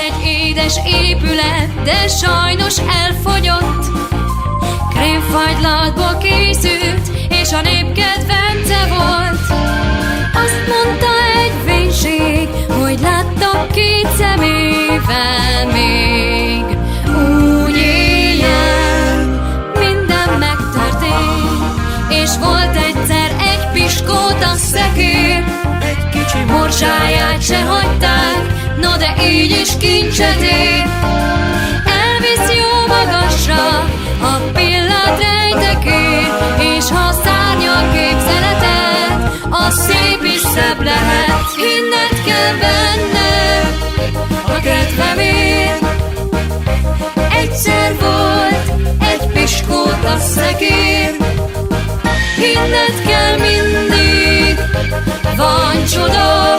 egy édes épület, de sajnos elfogyott. Krémfagylatból készült, és a nép kedvence volt. Azt mondta egy vénység, hogy láttam két szemével még. Úgy éljen, minden megtörtént, és volt egyszer egy piskóta szekér. Egy kicsi morzsáját se hagyták, no de így is kincset ér. Elvisz jó magasra a pillanat rejtekér, és ha szárnyal képzeleted, az szép is szebb lehet. Hinned kell benne, a kedvem ér. Egyszer volt egy piskóta szekér. Hinned kell mindig, van csoda,